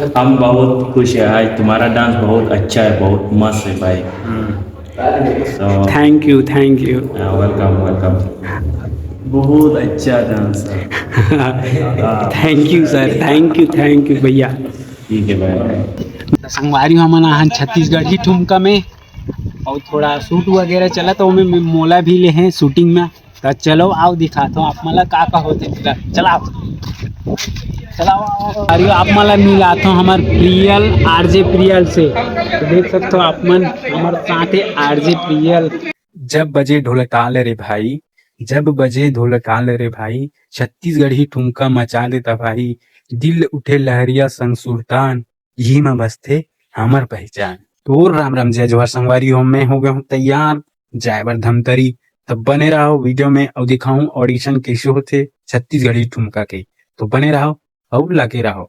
हम बहुत खुश है आज, तुम्हारा डांस बहुत अच्छा है, बहुत मस्त है भाई। तो thank you thank you. Welcome welcome. बहुत अच्छा डांस है। थैंक यू भैया। ठीक है भाई। संगवारी हमन आहन छत्तीसगढ़ी ठुमका में और थोड़ा शूट वगैरह चला तो हमें मोला भी ले हैं शूटिंग में। तो चलो आओ दिखाता हूँ आप मला का होते फिर चलाओ चलाओ। अरे आप मला मिलाता हूँ हमार प्रियल आरजे प्रियल से। तो देख सकते हो आप मन हमारे साथ है आरजे प्रियल। जब बजे ढोलकाल रे भाई, जब बजे ढोलकाल रे भाई, छत्तीसगढ़ी ठुमका मचा देता भाई, दिल उठे लहरिया संग सुल्तान, यही में बसते हमर पहचान। तो राम राम जय जोहर संगवारी हो, मैं हो गया हूँ तैयार जाए बर धमतरी। तब बने रहो वीडियो में और दिखाऊं ऑडिशन कैसे होते छत्तीसगढ़ी ठुमका के। तो बने रहो और लगे रहो।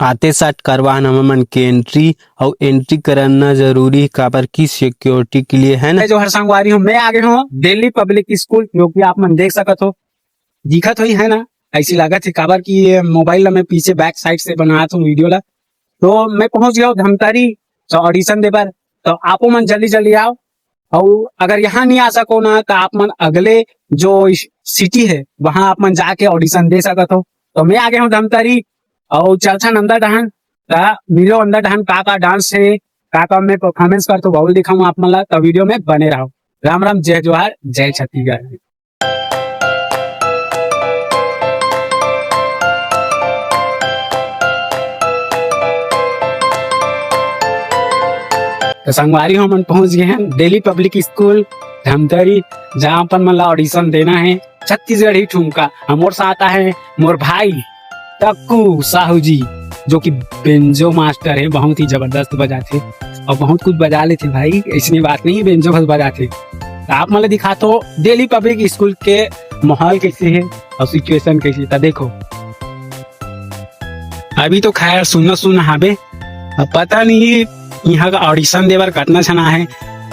आते साथ करवाना मन के एंट्री और एंट्री करना जरूरी काबर की सिक्योरिटी के लिए है ना। जो हर संगवारी हूँ मैं आगे हूँ दिल्ली पब्लिक स्कूल, जो कि आप मन देख सकत हो दिखत हो ही है ना। ऐसी लागत है काबर की मोबाइल में पीछे बैक साइड से बनाया था वीडियो ला। तो मैं पहुंच गया हूँ धमतरी तो ऑडिशन दे पर। तो आपो मन जल्दी जल्दी आओ और अगर यहाँ नहीं आ सको ना तो आप मन अगले जो सिटी है वहां आप मन जाके ऑडिशन दे सकत हो। तो मैं आ गया हूँ धमतरी और चलथन अंदर डहन मिलो अंदर डहन का डांस है का मैं परफॉर्मेंस कर तो बहुत दिखाऊं आप मला। तो वीडियो में बने रहो। राम राम जय जोहार जय छत्तीसगढ़। तो संगवारी हम पहुंच गए हैं दिल्ली पब्लिक स्कूल धमतरी, जहाँ पर मतलब ऑडिशन देना है छत्तीसगढ़ी ठुमका। हमारे साथ है मोर भाई टक्कू साहू जी, जो कि बेंजो मास्टर है, बहुत ही जबरदस्त बजाते और बहुत कुछ बजा लेते भाई। ऐसी बात नहीं बेंजो बस बजाते। तो आप मतलब दिखा तो दिल्ली पब्लिक स्कूल के माहौल कैसे है और सिचुएशन कैसे था देखो। अभी तो खैर सुनना हाबे, अब पता नहीं यहाँ का ऑडिशन देवर कटना छना है।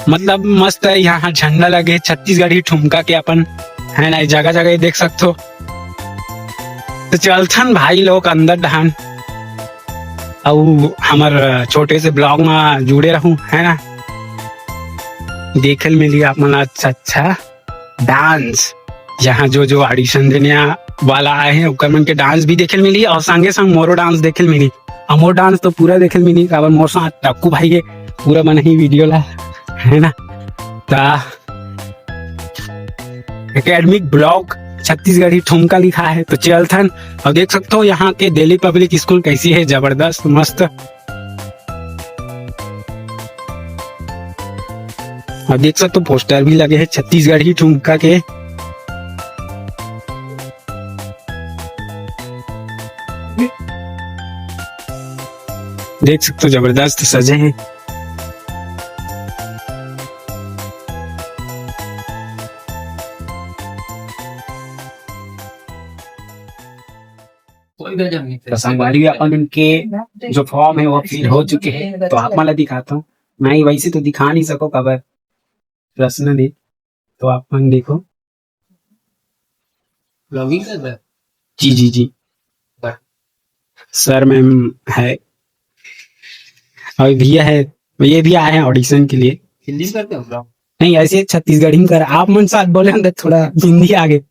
मतलब मस्त है यहाँ झंडा लगे छत्तीसगढ़ी ठुमका के अपन है ना, जगह जगह देख सकते हो। तो चलथन भाई लोग अंदर डहान और हमार छोटे से ब्लॉग में जुड़े रहूं है ना। देखल मिली आप मन अच्छा डांस, यहाँ जो ऑडिशन देने वाला आए हैं उनकर मन के डांस भी देखल मिली और संगे संग मोरो डांस देखल मिली। और मोर डांस तो पूरा देखल मिली काबर मोर साथ टक्कू भाई के पूरा बना ही वीडियो ला है ना। एकेडमिक ब्लॉग छत्तीसगढ़ी ठुमका लिखा है। तो चलथन और देख सकते हो यहाँ के दिल्ली पब्लिक स्कूल कैसी है, जबरदस्त मस्त। और देख सकते हो पोस्टर भी लगे हैं छत्तीसगढ़ी ठुमका के। देख सकते हो जबरदस्त सजे हैं। संगवारी अपन उनके जो फॉर्म है वो फिल हो चुके हैं। तो आप मला दिखाता हूँ, मैं वैसे तो दिखा नहीं सको कबर प्रश्न दे। तो आप मन देखो जी जी जी सर मैम है और भैया है, ये भी आए हैं ऑडिशन के लिए। हिंदी में करते हो? नहीं ऐसे छत्तीसगढ़ी में कर आप मन साथ बोले अंदर थोड़ा हिंदी आगे।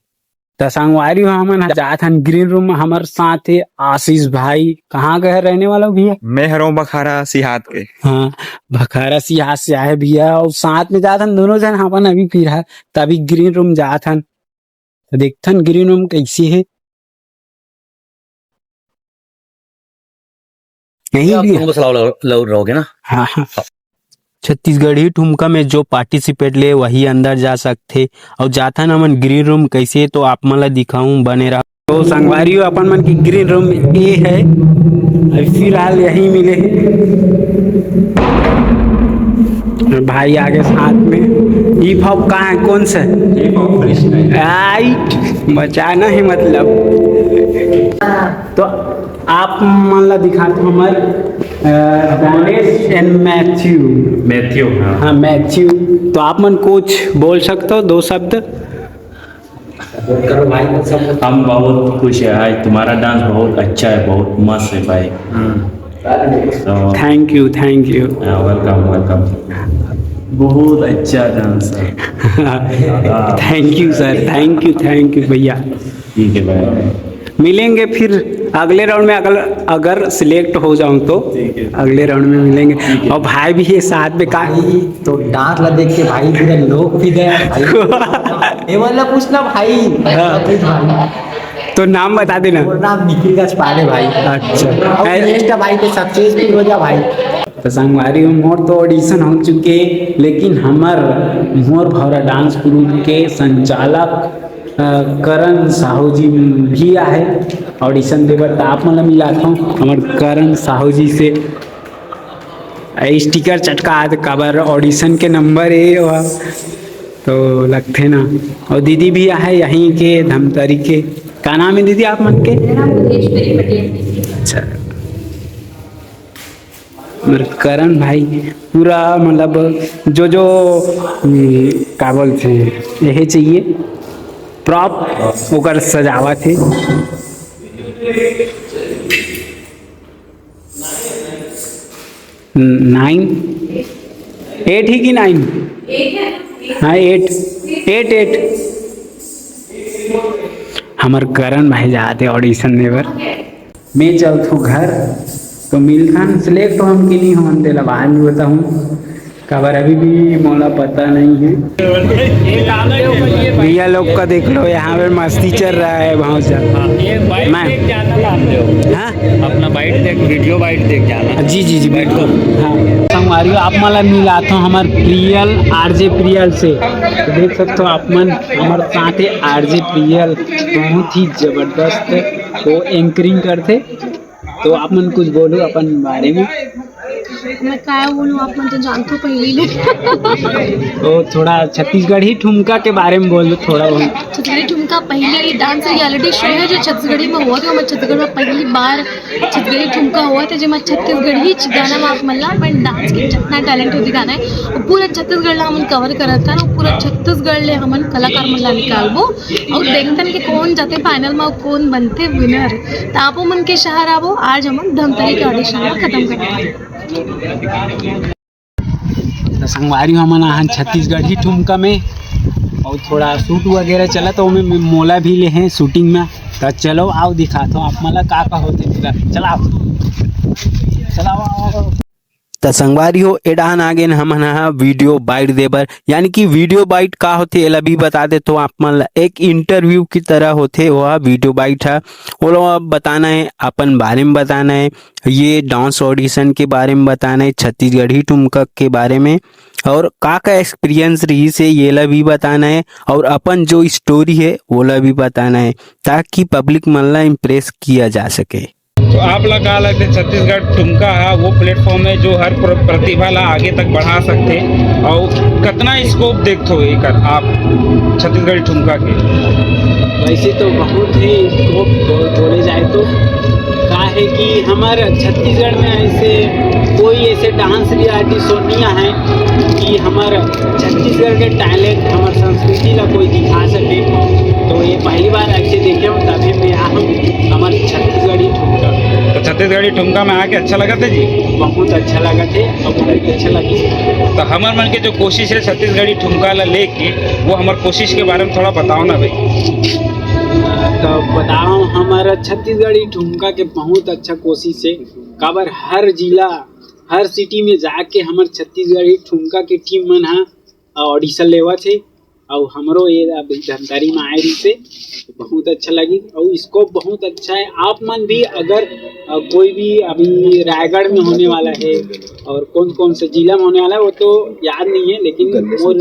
तो संगवारी हमन जात हन ग्रीन रूम में हमारे साथ है आशीष भाई। कहाँ गए रहने वाला भैया? मैं हरों बखारा सिहात के। हाँ बखारा सिहात से आए भैया और साथ में जात हन दोनों जन हमन अभी फिर है तभी ग्रीन रूम जात हन। तो देखथन ग्रीन रूम कैसी है। रहोगे ना। हाँ हाँ छत्तीसगढ़ी ठुमका में जो पार्टिसिपेट ले वही अंदर जा सकते और जाथा नमन ग्रीन रूम कैसे तो आप मला दिखाऊं बने रहा। तो संगवारी अपन मन की ग्रीन रूम ये है अभी फिलहाल यहीं मिले भाई आगे साथ में। हिप हॉप कहाँ है, कौन सा राइट बचाना है मतलब। तो आप मान ला दिखाते हमारे गणेश एंड मैथ्यू। मैथ्यू, हाँ। हाँ मैथ्यू, तो आप मन कुछ बोल सकते हो 2 शब्द? करो भाई। हम बहुत खुश है आज, तुम्हारा डांस बहुत अच्छा है, बहुत मस्त है भाई। तो थैंक यू वेलकम वेलकम, बहुत अच्छा डांस है। Thank you sir, thank you भैया। ठीक है भाई, मिलेंगे फिर अगले राउंड में, अगर सिलेक्ट हो जाऊं तो अगले राउंड में मिलेंगे। और भाई भी ये साथ में का तो डांस ला देख के भाई पूरा लोग भी गया भाई। ये वाला पूछना भाई। तो नाम बता देना। और नाम निखिल का पाले भाई। अच्छा नेक्स्ट भाई तो सक्सेसफुल हो जा भाई। तो संगवारी मोर तो ऑडिशन हो चुके, लेकिन हमार मोर भौरा डांस ग्रुप के संचालक करण साहू जी भी आए ऑडिशन देवर। तो आप मतलब मिलाता हूँ हमारे करण साहू जी से स्टिकर चटका आज कबर ऑडिशन के नंबर है तो लगते ना। और दीदी भी आए यहीं के धमतरी के। क्या नाम है दीदी आप मन के? अच्छा, मेरे करण भाई पूरा मतलब जो क्या बोलते हैं यही चाहिए प्रॉप ओकर सजावट है। नाइन 8 ही कि 9? हाँ 8 हमार करण भाई जाते ऑडिशन देवर। मैं चलता हूँ घर, तो मिलता सिलेक्ट हम कि नहीं हम तेला बाद में बताऊँ। खबर अभी भी मोला पता नहीं है। भैया लोग का देख लो यहाँ पे मस्ती चल रहा है बहुत ज्यादा। अपना बाइट देख, वीडियो बाइट देख जाना। जी बिल्कुल। हाँ संगवारी आप मला मिलाता हूँ हमार प्रियल आरजे प्रियल से। तो देख सकते हो आप मन हमारे साथ आरजे प्रियल बहुत ही जबरदस्त वो एंकरिंग करते। तो आप मन कुछ बोलो अपन बारे में। मैं क्या बोलूँ, आप मन तो जानते हो पहले तो थोड़ा छत्तीसगढ़ी ठुमका के बारे में बोलो थोड़ा बहुत। छत्तीसगढ़ी ठुमका पहले डांस रियलिटी शो है जो छत्तीसगढ़ी में हुआ था। हमारे छत्तीसगढ़ में पहली बार छत्तीसगढ़ी ठुमका हुआ था जिसमें छत्तीसगढ़ी गाना में आप मतलब अपन डांस के जितना टैलेंट होती गाना है वो पूरा छत्तीसगढ़ ला हमन कवर करत था ना। पूरा छत्तीसगढ़ ले हमन कलाकार मन ला निकालबो और देखतन कि कौन जाते फाइनल में कौन बनते विनर। तो आपो मन के शहर आवो, आज हमन धमतरी के ऑडिशन खत्म करते। तो संगवारी हमारा छत्तीसगढ़ी ठुमका में और थोड़ा शूट वगैरह चला तो हमें मोला भी ले हैं शूटिंग में। तो चलो आओ दिखाता हूँ आप मला का होते फिर चलाओ। तो संगवारी हो एडान आगे हमन वीडियो बाइट देबर, यानी कि वीडियो बाइट का होते एला भी बता दे। तो आप मन एक इंटरव्यू की तरह होते वह वीडियो बाइट है। वो बताना है अपन बारे में, बताना है ये डांस ऑडिशन के बारे में, बताना है छत्तीसगढ़ी ठुमका के बारे में और का एक्सपीरियंस रही से ये ला भी बताना है और अपन जो स्टोरी है वो ला भी बताना है ताकि पब्लिक मन ला इम्प्रेस किया जा सके। तो आप ला का लगते छत्तीसगढ़ ठुमका है वो प्लेटफॉर्म है जो हर प्रतिभा ला आगे तक बढ़ा सकते और कितना स्कोप देखते हो एक आप छत्तीसगढ़ी ठुमका के? वैसे तो बहुत ही स्कोप बोले जाए तो का है कि हमारे छत्तीसगढ़ में ऐसे कोई ऐसे डांस रियलिटी शो नहीं है कि हमारे छत्तीसगढ़ के टैलेंट हमारे संस्कृति ला कोई दिखा सके। तो ये पहली बार ऐसे देखे हूँ तभी मैं आया हूँ हमारे छत्तीसगढ़ी ठुमका। तो छत्तीसगढ़ी ठुमका में आके अच्छा लगा था जी? बहुत अच्छा लगा थे और बहुत अच्छा लगी। तो हमारे मन के जो कोशिश है छत्तीसगढ़ी ठुमका ला लेके वो हमारे कोशिश के बारे में थोड़ा बताओ ना भाई। तो बताओ हमारा छत्तीसगढ़ी ठुमका के बहुत अच्छा कोशिश है। काबर हर जिला हर सिटी में जाके हमारे छत्तीसगढ़ी ठुमका के टीम मन ऑडिशन लेवा थे और हमरो ये अभी धमतरी में आए रही से बहुत अच्छा लगी और इसको बहुत अच्छा है। आप मन भी अगर कोई भी अभी रायगढ़ में होने वाला है और कौन कौन से जिला में होने वाला है वो तो याद नहीं है, लेकिन और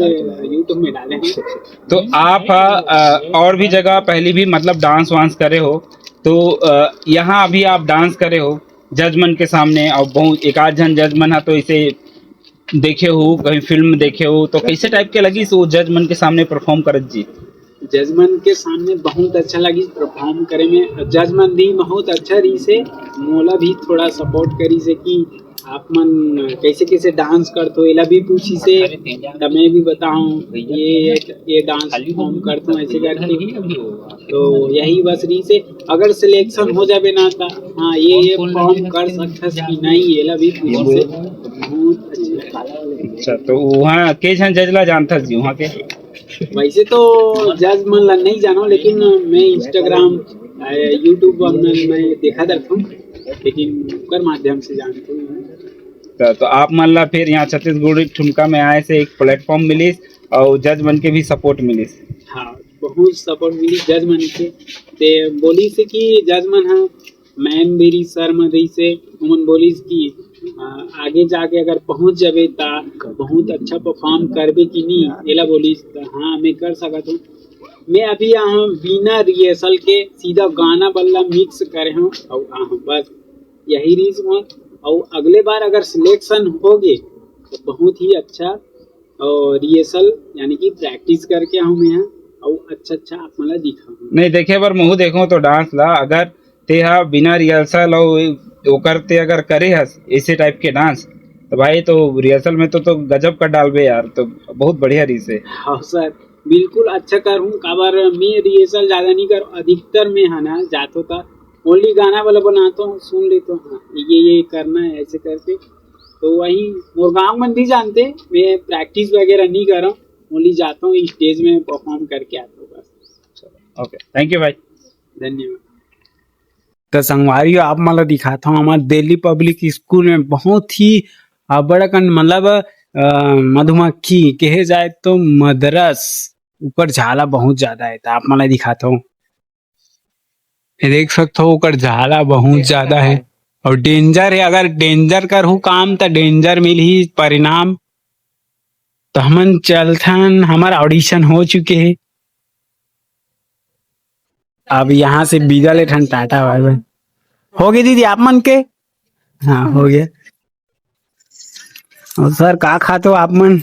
यूट्यूब में डाले हैं। तो आप और भी जगह पहले भी मतलब डांस वांस करे हो तो यहाँ अभी आप डांस करे हो जजमन के सामने, और बहुत एक आध जन जजमन है तो इसे देखे हो, कहीं फिल्म देखे हो, तो कैसे टाइप के लगी सो जजमन के सामने परफॉर्म करत जी? जजमन के सामने बहुत अच्छा लगी परफॉर्म करे में। जजमन भी बहुत अच्छा रही से, मोला भी थोड़ा सपोर्ट करी से कि आप मन कैसे कैसे डांस करते हो, एला भी पूछी से तो मैं भी बताऊं ये डांस फॉर्म करता हूँ ऐसे करके। तो यही बस रही से अगर सिलेक्शन हो जाए ना तो हाँ ये फॉर्म कर सकता कि नहीं, एला भी पूछी से बहुत अच्छा। अच्छा, तो वहाँ के जन जजला जानता जी वहाँ के? वैसे तो जज मन ला नहीं जानो, लेकिन मैं इंस्टाग्राम यूट्यूब में देखा करता हूँ, लेकिन ओकर माध्यम से जानता हूँ। तो आप मान ला फिर यहाँ छत्तीसगढ़ ठुमका में आए से एक प्लेटफॉर्म मिली और जज मन के भी सपोर्ट मिली? हाँ बहुत सपोर्ट मिली जज मन के। ते बोली से कि जज मन हाँ मैम मेरी सर मदई से उमन बोली कि आगे जाके अगर पहुंच जाबे ता बहुत अच्छा परफॉर्म करबे कि नहीं, एला बोली हाँ मैं कर सकता हूँ। मैं अभी यहाँ बिना रिहर्सल के सीधा गाना बल्ला मिक्स करे हूँ और बस यही रीज हुआ। और अगले बार अगर सिलेक्शन हो गए तो बहुत ही अच्छा और रिहर्सल यानी कि प्रैक्टिस करके हम यहाँ और अच्छा आप मला दिखा नहीं देखे बार महू देखो तो डांस ला अगर ते हा बिना रिहर्सल और ओकर ते अगर करे हस ऐसे टाइप के डांस तो भाई तो रिहर्सल में तो गजब कर डालबे यार, तो बहुत बढ़िया रीस है। हाँ सर बिल्कुल अच्छा कर हूँ। काबर मैं रिहर्सल ज्यादा नहीं कर, अधिकतर में है ना जातो था ओनली गाना वाला बनाता हूँ, सुन लेता हूँ हाँ ये करना है ऐसे करके। तो वही मोर गाँव में भी जानते, मैं प्रैक्टिस वगैरह नहीं कर रहा हूँ, ओनली जाता हूँ स्टेज में परफॉर्म करके आता हूँ बस। ओके थैंक यू भाई, धन्यवाद। तो संगवारियों आप मला दिखाता हूँ हमारे दिल्ली पब्लिक स्कूल में बहुत ही बड़ा मतलब मधुमक्खी कहे जाए तो मदरस ऊपर झाला बहुत ज्यादा है। तो आप मला दिखाता हूँ, देख सकते हो ऊपर झाला बहुत ज्यादा है और डेंजर है। अगर डेंजर कर हूँ काम तो डेंजर मिल ही परिणाम। तो हमन चलथन, हमारा ऑडिशन हो चुके हैं, अब यहाँ से विदा ले ठन टाटा बाय बाय। हो गई दीदी आप मन के? हाँ हो गया। और सर का खाते हो आप मन?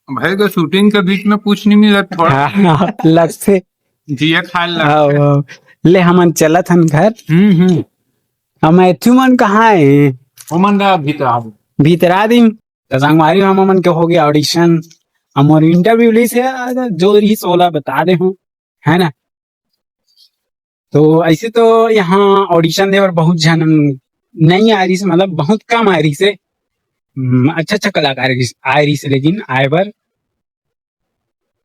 भाई तो शूटिंग के बीच में कुछ नहीं मिला, थोड़ा हाँ, लग से जिया खा ला। आओ, ले हमन चलत हन घर। हम एथु मन कहाँ है? ओमन दा भीतरा दिन तो संगवारी हम मन के हो गया ऑडिशन, हमारे इंटरव्यू ली से जो रही 16 बता दे हूँ है ना। तो ऐसे तो यहाँ ऑडिशन दे और बहुत जन नहीं आ रही से, मतलब बहुत कम आ रही से, अच्छा कलाकार आ रही से, लेकिन आए बार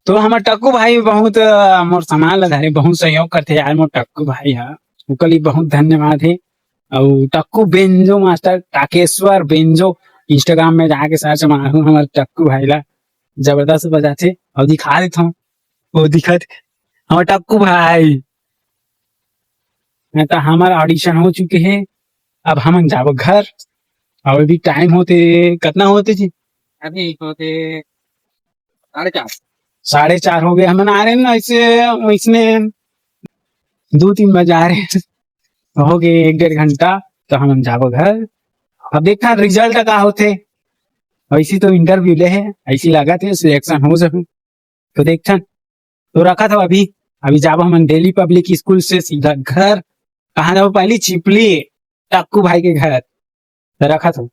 तो हमारे टक्कू भाई बहुत मोर सामान लधारे बहुत सहयोग करते यार। मोर टक्कू भाई है उनके लिए बहुत धन्यवाद है। और Takku banjo master Takeshwar banjo Instagram में जाके सर्च मारू, हमारे टक्कू भाई ला जबरदस्त बजाते और दिखा देता हूँ वो दिखत हमारे टक्कू भाई। तो हमारा ऑडिशन हो चुके हैं, अब हम जाबो घर। और अभी टाइम होते कितना होते जी? अभी होते 4:30 हो गए। हम आ रहे ना ऐसे इसमें 2-3 बजे आ रहे हो गए 1-1.5 घंटा। तो हम जाबो घर, अब देखा रिजल्ट का होते। ऐसी तो इंटरव्यू ले है, ऐसी लगा थे सिलेक्शन हो सकूं तो देखा तो रखा था। अभी जाबो हम दिल्ली पब्लिक स्कूल से सीधा घर। कहाँ जाबो? पहली चिपली टक्कू भाई के घर तो रखा था।